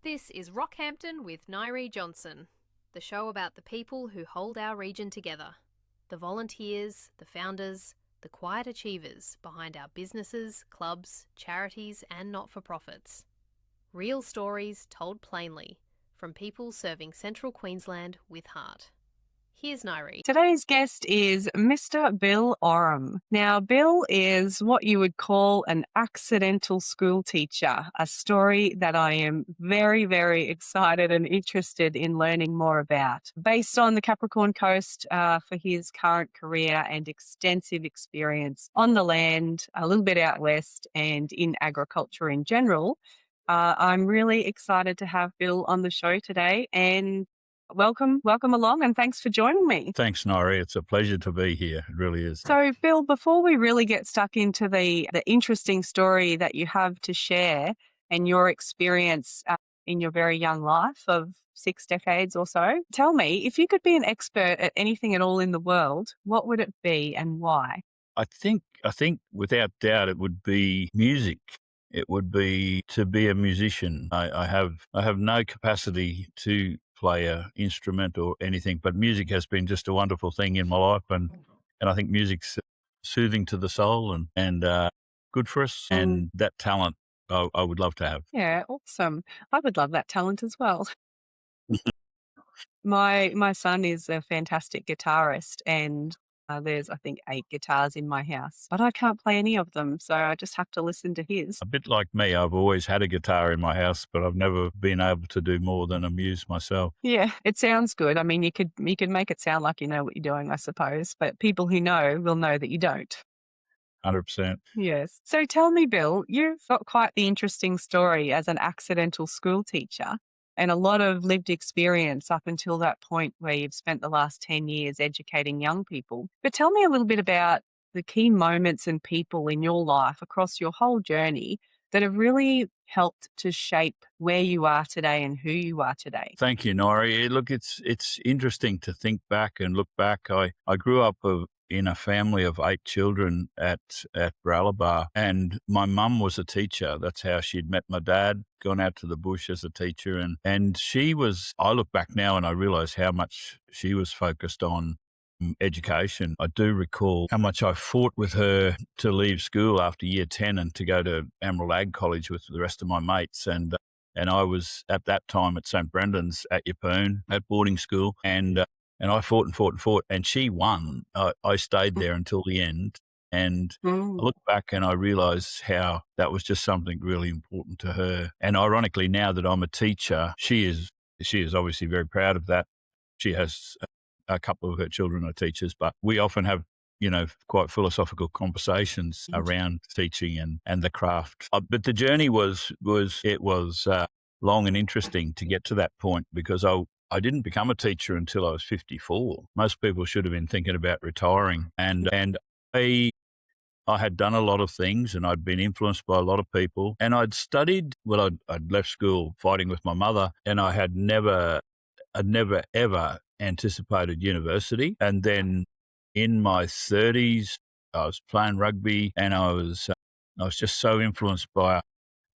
This is Rockhampton with Nyree Johnson, the show about the people who hold our region together, the volunteers, the founders, the quiet achievers behind our businesses, clubs, charities and not-for-profits. Real stories told plainly from people serving Central Queensland with heart. Here's Nyree. Today's guest is Mr. Bill Oram. Now, Bill is what you would call an accidental school teacher, a story that I am very, very excited and interested in learning more about. Based on the Capricorn Coast for his current career and extensive experience on the land, a little bit out west and in agriculture in general, I'm really excited to have Bill on the show today, and welcome along, and thanks for joining me. Thanks, Nyree. It's a pleasure to be here. It really is. So, Bill, before we really get stuck into the interesting story that you have to share and your experience in your very young life of 6 decades or so, tell me, if you could be an expert at anything at all in the world, what would it be and why? I think without doubt it would be music. It would be to be a musician. I have no capacity to play an instrument or anything, but music has been just a wonderful thing in my life, and I think music's soothing to the soul and good for us. And that talent I would love to have. Yeah, awesome. I would love that talent as well. My son is a fantastic guitarist, and there's, I think, 8 guitars in my house, but I can't play any of them, so I just have to listen to his. A bit like me, I've always had a guitar in my house, but I've never been able to do more than amuse myself. Yeah, it sounds good. I mean, you could make it sound like you know what you're doing, I suppose, but people who know will know that you don't. 100%. Yes. So tell me, Bill, you've got quite the interesting story as an accidental school teacher and a lot of lived experience up until that point where you've spent the last 10 years educating young people. But tell me a little bit about the key moments and people in your life across your whole journey that have really helped to shape where you are today and who you are today. Thank you, Nori. Look, it's interesting to think back and look back. I grew up in a family of 8 children at Baralaba, and my mum was a teacher. That's how she'd met my dad, gone out to the bush as a teacher, and she was. I look back now and I realise how much she was focused on education. I do recall how much I fought with her to leave school after year 10 and to go to Emerald Ag College with the rest of my mates. And I was at that time at St. Brendan's at Yeppoon at boarding school. And I fought and fought and fought, and she won. I stayed there until the end. And I look back and I realise how that was just something really important to her. And ironically, now that I'm a teacher, she is obviously very proud of that. She has a couple of her children are teachers, but we often have, quite philosophical conversations around teaching and the craft. But the journey was long and interesting to get to that point, because I didn't become a teacher until I was 54. Most people should have been thinking about retiring, and I had done a lot of things, and I'd been influenced by a lot of people, and I'd studied. Well, I'd left school fighting with my mother, and I'd never ever anticipated university. And then in my 30s, I was playing rugby, and I was just so influenced by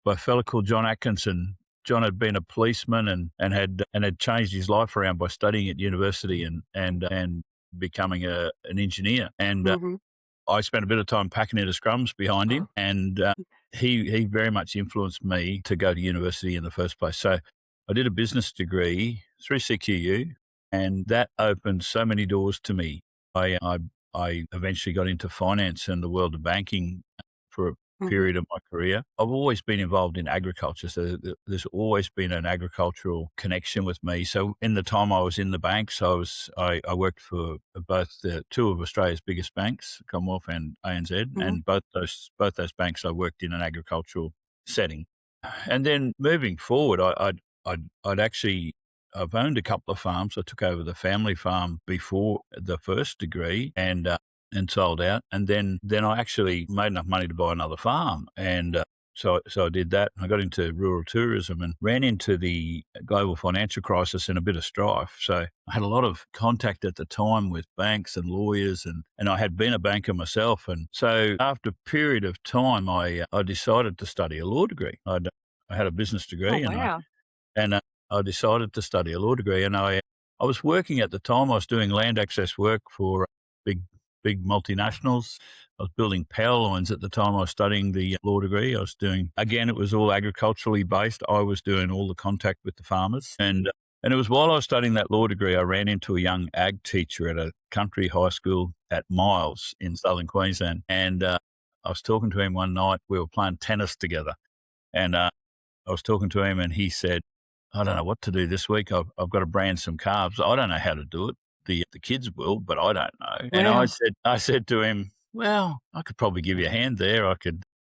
a fellow called John Atkinson. John had been a policeman and had changed his life around by studying at university and becoming an engineer. And I spent a bit of time packing into scrums behind him, and he very much influenced me to go to university in the first place. So I did a business degree through CQU, and that opened so many doors to me. I eventually got into finance and the world of banking for a period of my career. I've always been involved in agriculture, so there's always been an agricultural connection with me. So in the time I was in the banks, I worked for both the 2 of Australia's biggest banks, Commonwealth and ANZ, and both those banks I worked in an agricultural setting. And then moving forward, I've owned a couple of farms. I took over the family farm before the first degree and sold out. And then I actually made enough money to buy another farm. And so I did that. I got into rural tourism and ran into the global financial crisis in a bit of strife. So I had a lot of contact at the time with banks and lawyers, and I had been a banker myself. And so after a period of time, I decided to study a law degree. I had a business degree, Oh, wow. and I decided to study a law degree. And I was working at the time. I was doing land access work for big big multinationals. I was building power lines at the time I was studying the law degree. I was doing, again, it was all agriculturally based. I was doing all the contact with the farmers. And it was while I was studying that law degree, I ran into a young ag teacher at a country high school at Miles in southern Queensland. And I was talking to him one night. We were playing tennis together. And I was talking to him and he said, I don't know what to do this week. I've got to brand some calves. I don't know how to do it. The kids will, but I don't know. And Wow. I said to him, well, I could probably give you a hand there.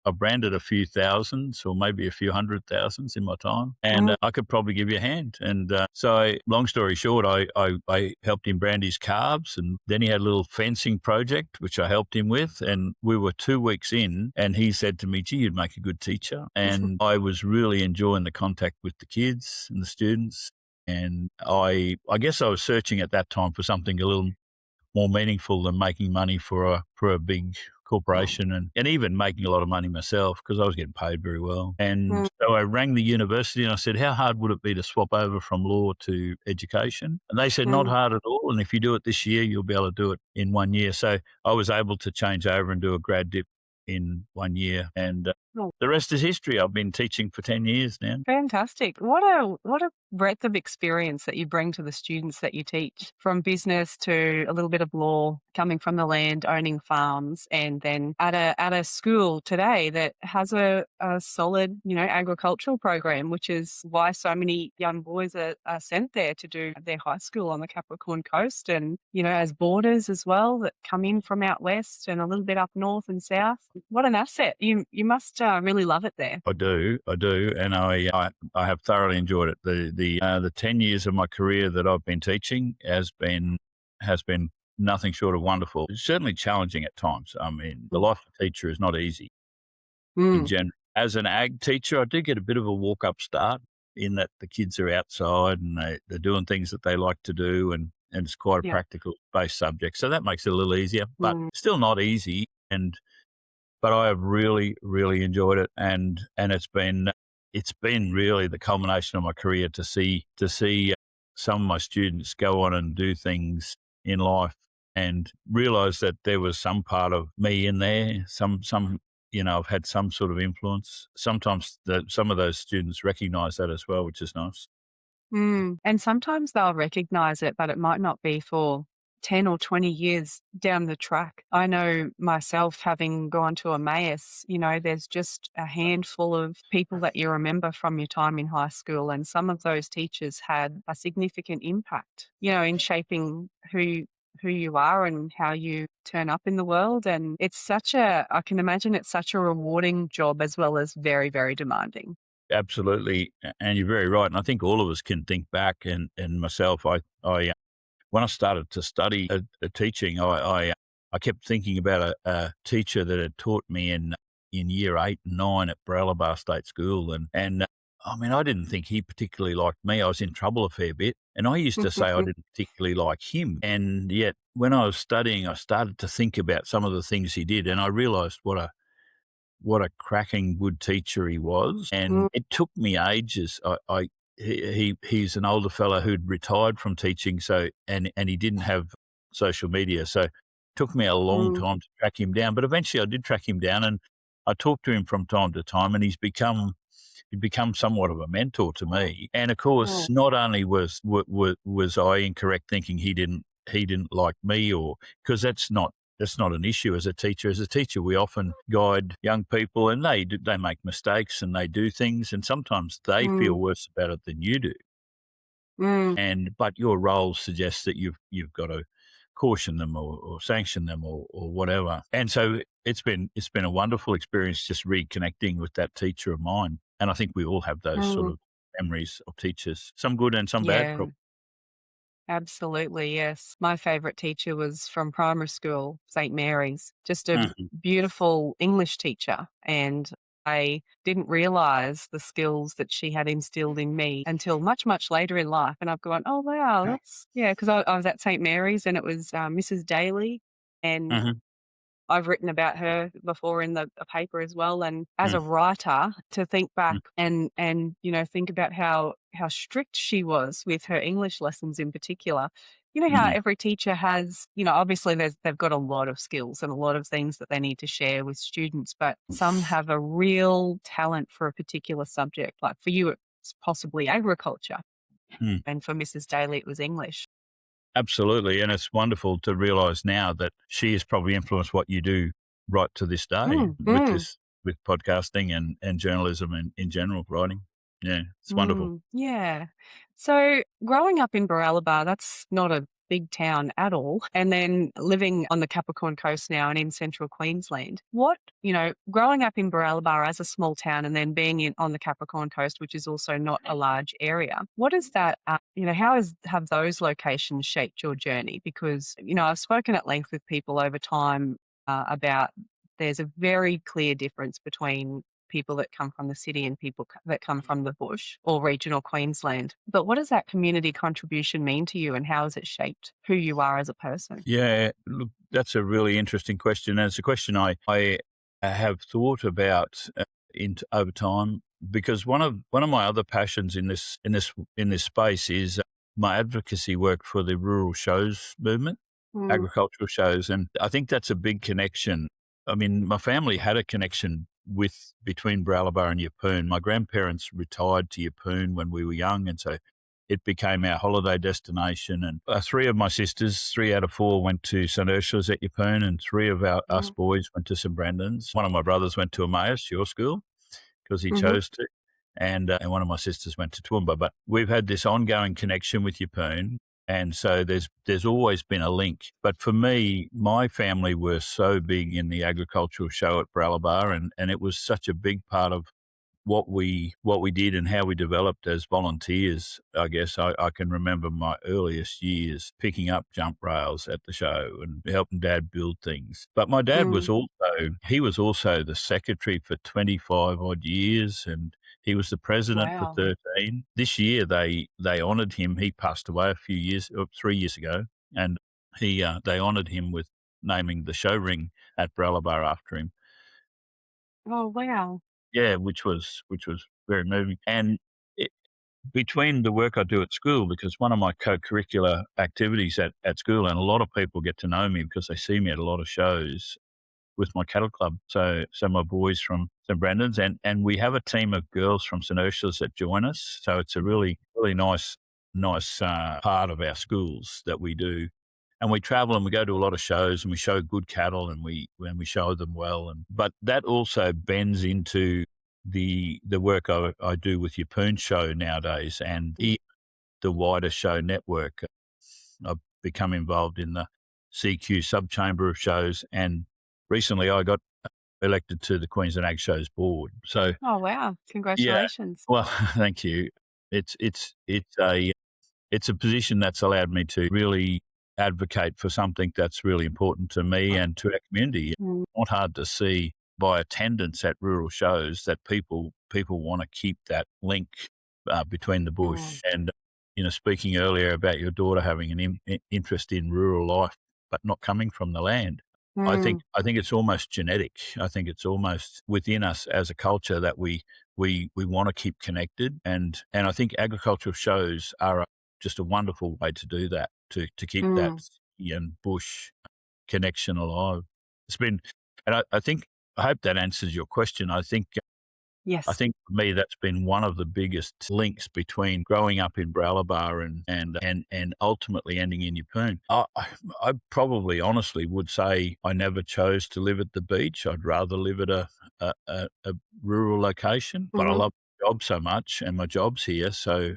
I branded a few thousands or maybe a few hundred thousands in my time, and I could probably give you a hand. And so, long story short, I helped him brand his calves, and then he had a little fencing project which I helped him with. And we were 2 weeks in, and he said to me, "Gee, you'd make a good teacher." And I was really enjoying the contact with the kids and the students. And I guess I was searching at that time for something a little more meaningful than making money for a big corporation and even making a lot of money myself because I was getting paid very well. And so I rang the university and I said, how hard would it be to swap over from law to education? And they said, not hard at all. And if you do it this year, you'll be able to do it in 1 year. So I was able to change over and do a grad dip in 1 year. And the rest is history. I've been teaching for 10 years now. Fantastic. What a breadth of experience that you bring to the students that you teach, from business to a little bit of law, coming from the land, owning farms, and then at a school today that has a solid, agricultural program, which is why so many young boys are sent there to do their high school on the Capricorn coast, and, as boarders as well that come in from out west and a little bit up north and south. What an asset. You must really love it there. I do, and I have thoroughly enjoyed it. The 10 years of my career that I've been teaching has been nothing short of wonderful. It's certainly challenging at times. I mean, the life of a teacher is not easy in general. As an ag teacher, I do get a bit of a walk-up start in that the kids are outside and they're doing things that they like to do, and it's quite a practical-based subject. So that makes it a little easier, but still not easy. But I have really, really enjoyed it, and it's been really the culmination of my career to see some of my students go on and do things in life, and realise that there was some part of me in there. Some I've had some sort of influence. Sometimes some of those students recognise that as well, which is nice. And sometimes they'll recognise it, but it might not be for 10 or 20 years down the track. I know myself, having gone to Emmaus, there's just a handful of people that you remember from your time in high school, and some of those teachers had a significant impact, in shaping who you are and how you turn up in the world. And I can imagine it's such a rewarding job as well as very, very demanding. Absolutely, and you're very right. And I think all of us can think back, and myself, I when I started to study teaching, I kept thinking about a teacher that had taught me in year 8 and 9 at Baralaba State School, and I mean, I didn't think he particularly liked me. I was in trouble a fair bit, and I used to say I didn't particularly like him. And yet, when I was studying, I started to think about some of the things he did, and I realised what a cracking good teacher he was. And it took me ages. He's an older fellow who'd retired from teaching, and he didn't have social media, so it took me a long time to track him down. But eventually, I did track him down, and I talked to him from time to time, and he'd become somewhat of a mentor to me. And of course, not only was I incorrect thinking he didn't like me, or because that's not an issue as a teacher. As a teacher, we often guide young people, and they make mistakes and they do things, and sometimes they feel worse about it than you do. But your role suggests that you've got to caution them or sanction them or whatever. And so it's been a wonderful experience just reconnecting with that teacher of mine. And I think we all have those sort of memories of teachers, some good and some bad. Probably. Absolutely, yes. My favourite teacher was from primary school, St. Mary's, just a beautiful English teacher. And I didn't realise the skills that she had instilled in me until much, much later in life. And I've gone, oh, wow, because I was at St. Mary's, and it was Mrs. Daly. And I've written about her before in the paper as well. And as Mm, a writer, to think back and think about how strict she was with her English lessons in particular. You know how mm, every teacher has, obviously they've got a lot of skills and a lot of things that they need to share with students, but some have a real talent for a particular subject. Like for you, it's possibly agriculture. mm. And for Mrs. Daly, it was English. Absolutely. And it's wonderful to realise now that she has probably influenced what you do right to this day Mm, mm, with podcasting and journalism and in general, writing. Yeah, it's wonderful. yeah. So growing up in Baralaba, that's not a big town at all. And then living on the Capricorn Coast now and in central Queensland. Growing up in Baralaba as a small town and then being on the Capricorn Coast, which is also not a large area, what is that, have those locations shaped your journey? Because, I've spoken at length with people over time about there's a very clear difference between people that come from the city and people that come from the bush or regional Queensland. But what does that community contribution mean to you, and how has it shaped who you are as a person? Yeah, look, that's a really interesting question. And it's a question I have thought about over time, because one of my other passions in this space is my advocacy work for the rural shows movement, Mm, agricultural shows. And I think that's a big connection. I mean, my family had a connection between Baralaba and Yeppoon. My grandparents retired to Yeppoon when we were young, and so it became our holiday destination. And three of my sisters, 3 out of 4, went to St Ursula's at Yeppoon, and three of us mm, boys went to St Brandon's. One of my brothers went to Emmaus, your school, because he mhm, chose to. And one of my sisters went to Toowoomba. But we've had this ongoing connection with Yeppoon, and so there's always been a link. But for me, my family were so big in the agricultural show at Baralaba, and it was such a big part of what we did and how we developed as volunteers. I guess I can remember my earliest years picking up jump rails at the show and helping Dad build things. But my dad was mm. also the secretary for 25 odd years, and he was the president for Wow. 13. This year they honoured him. He passed away 3 years ago, and they honoured him with naming the show ring at Baralaba after him. Oh, wow. Yeah, which was very moving. And it, between the work I do at school, because one of my co-curricular activities at school, and a lot of people get to know me because they see me at a lot of shows with my cattle club. So my boys from St Brandon's, and we have a team of girls from St Ursula's that join us. So it's a really really nice part of our schools that we do. And we travel and we go to a lot of shows and we show good cattle and we show them well. But that also bends into the work I do with Yeppoon Show nowadays and the wider show network. I've become involved in the CQ subchamber of shows, and recently I got elected to the Queensland Ag Shows board. So Oh, wow. yeah, Congratulations. well, thank you. It's a position that's allowed me to really advocate for something that's really important to me and to our community. It's Mm, not hard to see by attendance at rural shows that people want to keep that link between the bush. mm, And speaking earlier about your daughter having an interest in rural life, but not coming from the land. mm, I think it's almost genetic. I think it's almost within us as a culture that we want to keep connected, and I think agricultural shows are just a wonderful way to do that, to keep that mm. city and bush connection alive. It's been, and I hope that answers your question. I Yes. think for me that's been one of the biggest links between growing up in Baralaba and ultimately ending in Yeppoon. I probably honestly would say I never chose to live at the beach. I'd rather live at a rural location, but I Mhm. love my job so much, and my job's here, so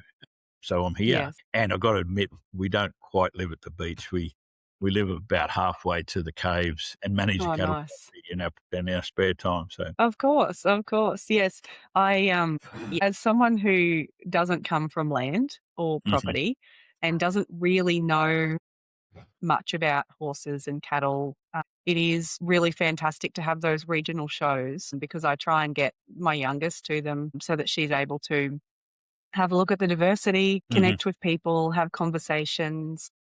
I'm here. Yes. And I've got to admit, we don't quite live at the beach. We live about halfway to the caves and manage a Oh, cattle nice. property in our spare time. So, Of course, of course. Yes. As someone who doesn't come from land or mhm. property and doesn't really know much about horses and cattle, it is really fantastic to have those regional shows because I try and get my youngest to them so that she's able to have a look at the diversity, Mhm. connect with people, have conversations.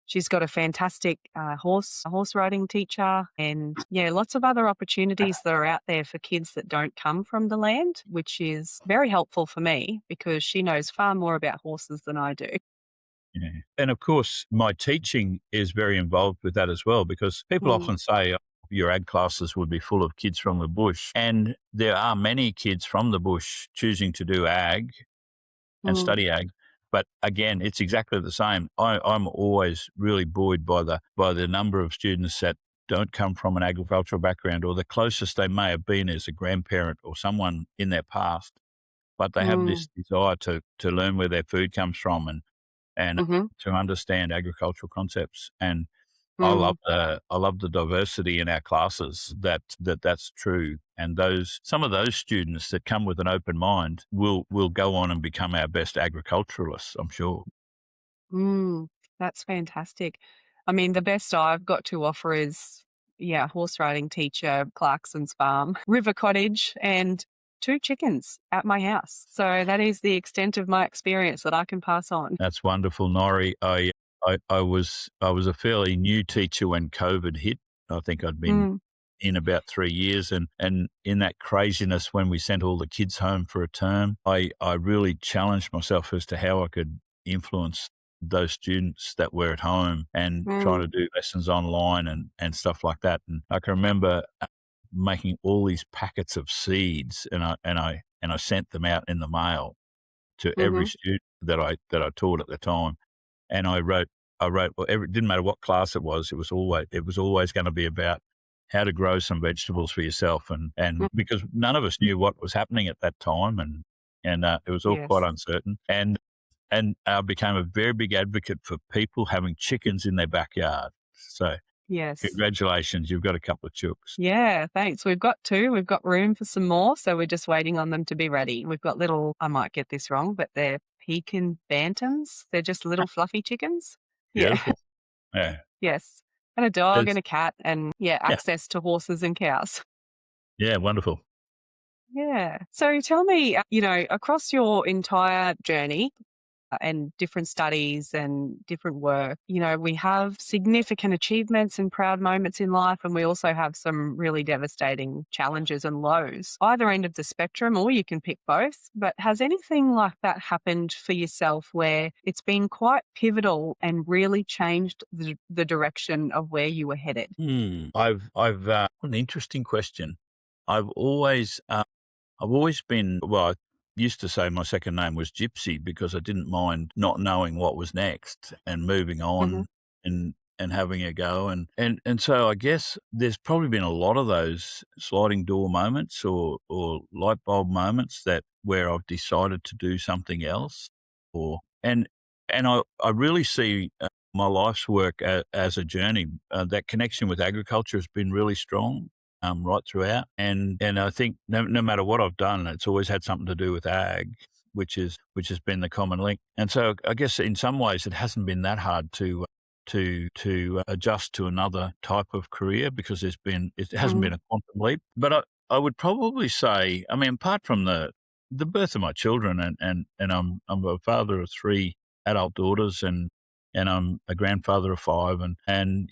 She's got a fantastic horse riding teacher, and lots of other opportunities that are out there for kids that don't come from the land, which is very helpful for me because she knows far more about horses than I do. Yeah. And of course, my teaching is very involved with that as well, because people Mm, often say, "Oh, your ag classes would be full of kids from the bush." And there are many kids from the bush choosing to do ag and mm, study ag. But again, it's exactly the same. I'm always really buoyed by the number of students that don't come from an agricultural background, or the closest they may have been is a grandparent or someone in their past, but they have mm, this desire to learn where their food comes from and mhm, to understand agricultural concepts. And mm. I love the diversity in our classes that's true. And some of those students that come with an open mind will go on and become our best agriculturalists, I'm sure. Mm, that's fantastic. I mean, the best I've got to offer is, horse riding teacher, Clarkson's farm, river cottage, and 2 chickens at my house. So that is the extent of my experience that I can pass on. That's wonderful, Nori. I was a fairly new teacher when COVID hit. I think I'd been Mm, in about 3 years, and in that craziness when we sent all the kids home for a term, I really challenged myself as to how I could influence those students that were at home and trying mm, to do lessons online and stuff like that. And I can remember making all these packets of seeds, and I sent them out in the mail to every mhm, student that I taught at the time. And I wrote, well, it didn't matter what class it was always going to be about how to grow some vegetables for yourself, and mm, because none of us knew what was happening at that time, and it was all quite yes, uncertain. And I became a very big advocate for people having chickens in their backyard. So yes. congratulations, you've got a couple of chooks. Yeah, thanks. We've got 2. We've got room for some more, so we're just waiting on them to be ready. We've got little, I might get this wrong, but they're Pekin bantams. They're just little fluffy chickens. Yeah, Beautiful. Yeah. yes. And a dog and There's, a cat and, yeah. access to horses and cows. Yeah. Wonderful. Yeah. So tell me, across your entire journey, and different studies and different work. We have significant achievements and proud moments in life, and we also have some really devastating challenges and lows, either end of the spectrum, or you can pick both. But has anything like that happened for yourself where it's been quite pivotal and really changed the direction of where you were headed? I've an interesting question. I've always I've always been, well, I used to say my second name was Gypsy because I didn't mind not knowing what was next and moving Hmm. on and having a go. And so I guess there's probably been a lot of those sliding door moments or light bulb moments that where I've decided to do something else or, and I really see my life's work as a journey. That connection with agriculture has been really strong right throughout. And I think no matter what I've done, it's always had something to do with ag, which has been the common link. And so I guess in some ways it hasn't been that hard to adjust to another type of career because it hasn't Hmm. been a quantum leap. But I would probably say, I mean, apart from the birth of my children, and I'm a father of 3 adult daughters, and I'm a grandfather of 5, and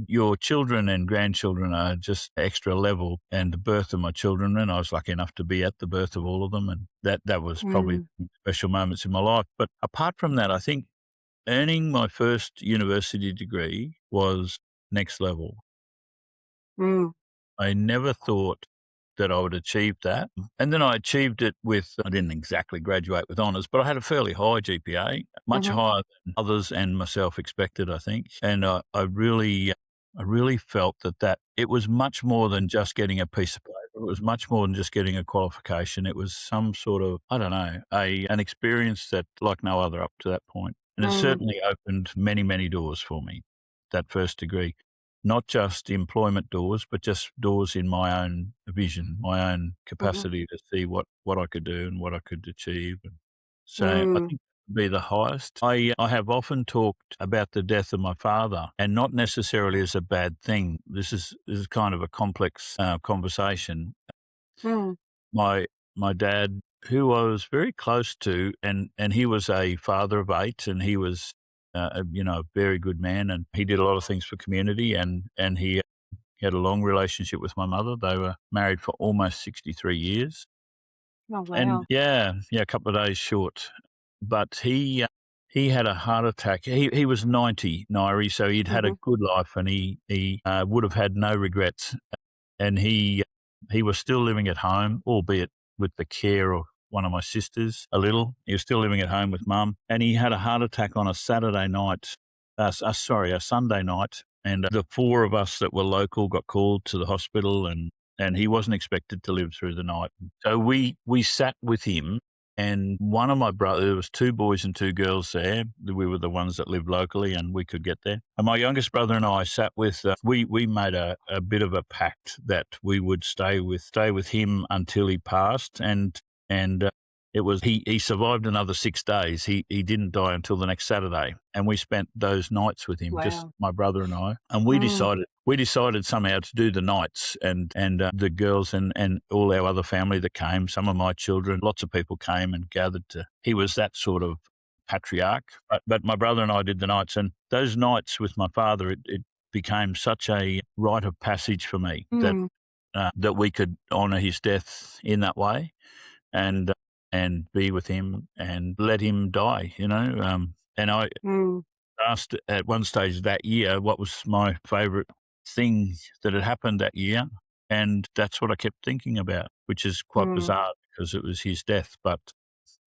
your children and grandchildren are just extra level. And the birth of my children, and I was lucky enough to be at the birth of all of them, and that was probably Mm, special moments in my life. But apart from that, I think earning my first university degree was next level. mm, I never thought that I would achieve that. And then I achieved it I didn't exactly graduate with honours, but I had a fairly high GPA, much mhm, higher than others and myself expected, I think. And I really felt that it was much more than just getting a piece of paper. It was much more than just getting a qualification. It was some sort of, I don't know, an experience that like no other up to that point. And it mm, certainly opened many, many doors for me, that first degree. Not just employment doors, but just doors in my own vision, my own mhm, capacity to see what I could do and what I could achieve. And so I mm, think that would be the highest. I have often talked about the death of my father, and not necessarily as a bad thing. This is kind of a complex conversation. mm, My dad, who I was very close to, and he was a father of 8, and he was a very good man, and he did a lot of things for community, and he had a long relationship with my mother. They were married for almost 63 years. Oh, And wow. a couple of days short. But he had a heart attack. He was 90, Nyree, so he'd had a Hmm. good life, and he would have had no regrets. And he was still living at home, albeit with the care of one of my sisters a little. He was still living at home with mum, and he had a heart attack on a Saturday night, a Sunday night. And the four of us that were local got called to the hospital, and he wasn't expected to live through the night. So we sat with him, and one of my brothers, there was two boys and two girls there. We were the ones that lived locally, and we could get there. And my youngest brother and I sat with. We made a bit of a pact that we would stay with him until he passed, and it was he survived another 6 days. He didn't die until the next Saturday, and we spent those nights with him, just Wow. my brother and I. And Mm. we decided somehow to do the nights, and the girls and all our other family that came, some of my children, lots of people came and gathered to. He was that sort of patriarch, but my brother and I did the nights, and those nights with my father, it became such a rite of passage for me Mm. that we could honour his death in that way, and be with him and let him die, And I Mm. asked at one stage that year what was my favourite thing that had happened that year, and that's what I kept thinking about, which is quite Mm. bizarre because it was his death, but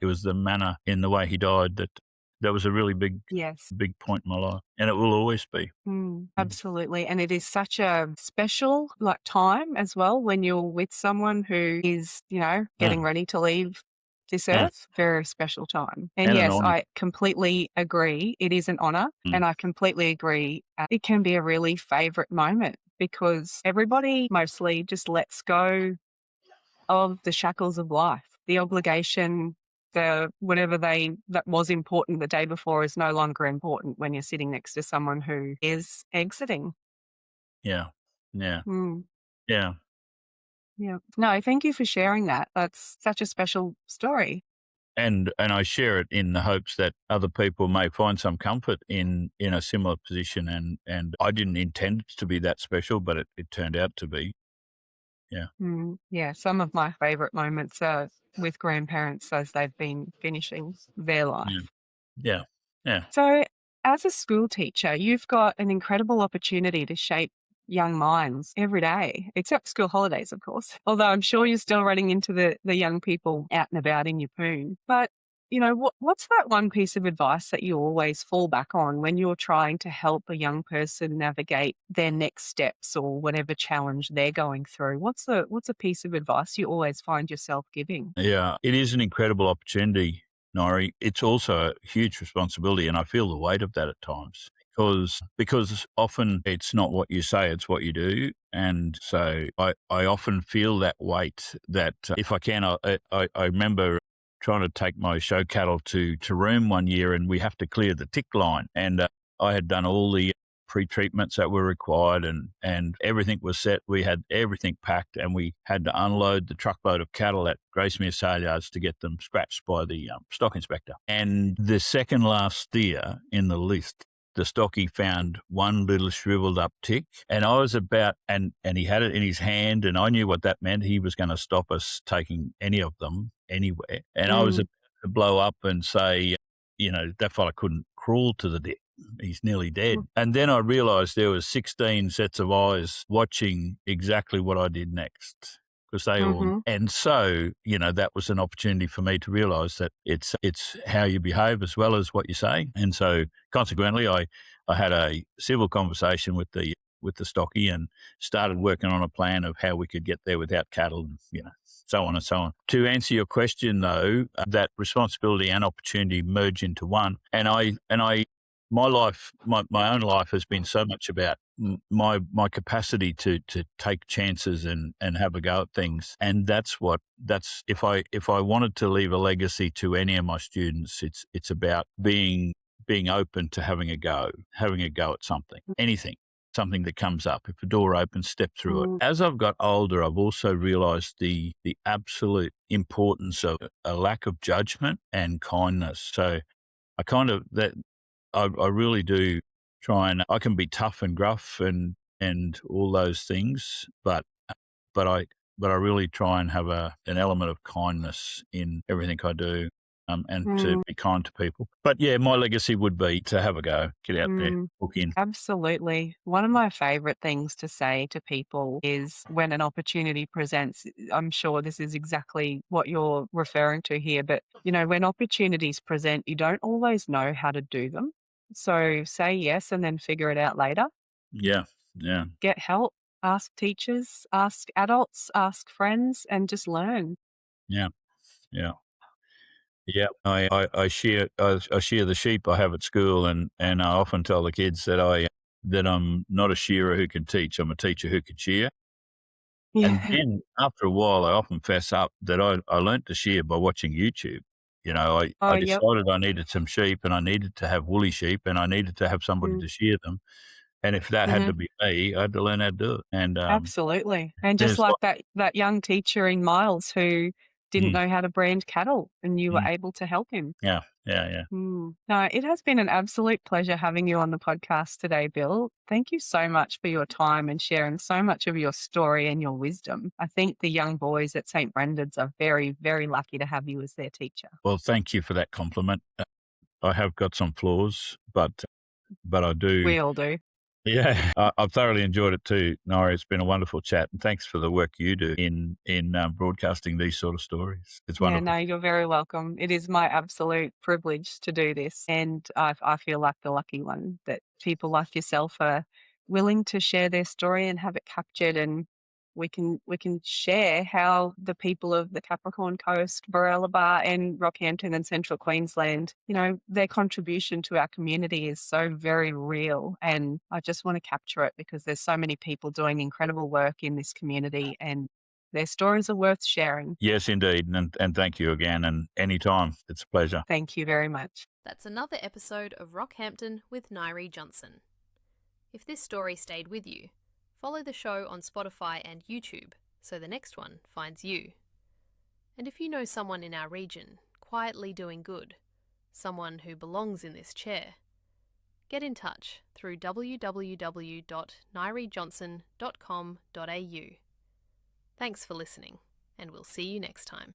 it was the manner in the way he died that was a really Yes. big point in my life, and it will always be. Mm. Mm. Absolutely. And it is such a special time as well when you're with someone who is, Yeah, getting ready to leave this yeah, earth. Very special time. And and an yes, honour. I completely agree. It is an honor. Mm. And I completely agree. It can be a really favorite moment because everybody mostly just lets go of the shackles of life, the obligation, the whatever that was important the day before is no longer important when you're sitting next to someone who is exiting. Yeah, yeah, Mm, yeah. yeah. No, thank you for sharing that. That's such a special story. And I share it in the hopes that other people may find some comfort in a similar position, and I didn't intend it to be that special, but it turned out to be. Yeah. Yeah, some of my favorite moments are with grandparents as they've been finishing their Yeah. life. Yeah. Yeah. So, as a school teacher, you've got an incredible opportunity to shape young minds every day, except school holidays, of course. Although I'm sure you're still running into the young people out and about in your poon. But, what's that one piece of advice that you always fall back on when you're trying to help a young person navigate their next steps or whatever challenge they're going through? What's a piece of advice you always find yourself giving? Yeah. It is an incredible opportunity, Nori. It's also a huge responsibility, and I feel the weight of that at times. Because often it's not what you say, it's what you do. And so I often feel that weight that if I can, I remember trying to take my show cattle to Taroom one year, and we have to clear the tick line. And I had done all the pre-treatments that were required, and everything was set. We had everything packed, and we had to unload the truckload of cattle at Gracemere sale yards to get them scratched by the stock inspector. And the second last steer in the list, the stocky found one little shriveled up tick, and I was about, and he had it in his hand, and I knew what that meant. He was going to stop us taking any of them anywhere. And I was Mm, about to blow up and say, that fella couldn't crawl to the dick. He's nearly dead. mm, And then I realised there was 16 sets of eyes watching exactly what I did next. Because they all, mhm, and so, that was an opportunity for me to realise that it's how you behave as well as what you say. And so consequently, I had a civil conversation with the stocky and started working on a plan of how we could get there without cattle, and, so on and so on. To answer your question, though, that responsibility and opportunity merge into one. And my life, my own life has been so much about my capacity to take chances and have a go at things. And that's if I wanted to leave a legacy to any of my students, it's about being open to having a go at something, anything. Something that comes up. If a door opens, step through it. mm, As I've got older, I've also realised the absolute importance of a lack of judgment and kindness. So I kind of I really do try, and I can be tough and gruff and all those things, but I but I really try and have an element of kindness in everything I do, and to Mm, be kind to people. But yeah, my legacy would be to have a go, get out there, mm. hook in. Absolutely. One of my favorite things to say to people is when an opportunity presents, I'm sure this is exactly what you're referring to here, but when opportunities present, you don't always know how to do them. So say yes and then figure it out later. Yeah, yeah, Get help, ask teachers, ask adults, ask friends, and just learn. yeah, yeah. Yeah, I shear the sheep I have at school, and I often tell the kids that I'm not a shearer who can teach. I'm a teacher who can shear. And Yeah. then after a while, I often fess up that I learnt to shear by watching YouTube. Oh, I yep. decided I needed some sheep, and I needed to have woolly sheep, and I needed to have somebody Mm, to shear them. And if that had mhm. to be me, I had to learn how to do it. And Absolutely. And just there's like lot. that young teacher in Miles who didn't Mm, know how to brand cattle and you were mm, able to help him. yeah, yeah, yeah. No, it has been an absolute pleasure having you on the podcast today, Bill. Thank you so much for your time and sharing so much of your story and your wisdom. I think the young boys at St. Brendan's are very, very lucky to have you as their teacher. Well, thank you for that compliment. I have got some flaws, but I do. We all do. Yeah, I've thoroughly enjoyed it too, Nora. It's been a wonderful chat, and thanks for the work you do in broadcasting these sort of stories. It's Yeah, wonderful. no, you're very welcome. It is my absolute privilege to do this. And I feel like the lucky one that people like yourself are willing to share their story and have it captured. And we can share how the people of the Capricorn Coast, Baralaba and Rockhampton and Central Queensland, their contribution to our community is so very real. And I just want to capture it because there's so many people doing incredible work in this community and their stories are worth sharing. Yes, indeed, and thank you again. And anytime, it's a pleasure. Thank you very much. That's another episode of Rockhampton with Nyree Johnson. If this story stayed with you, follow the show on Spotify and YouTube so the next one finds you. And if you know someone in our region quietly doing good, someone who belongs in this chair, get in touch through www.nyreejohnson.com.au. Thanks for listening, and we'll see you next time.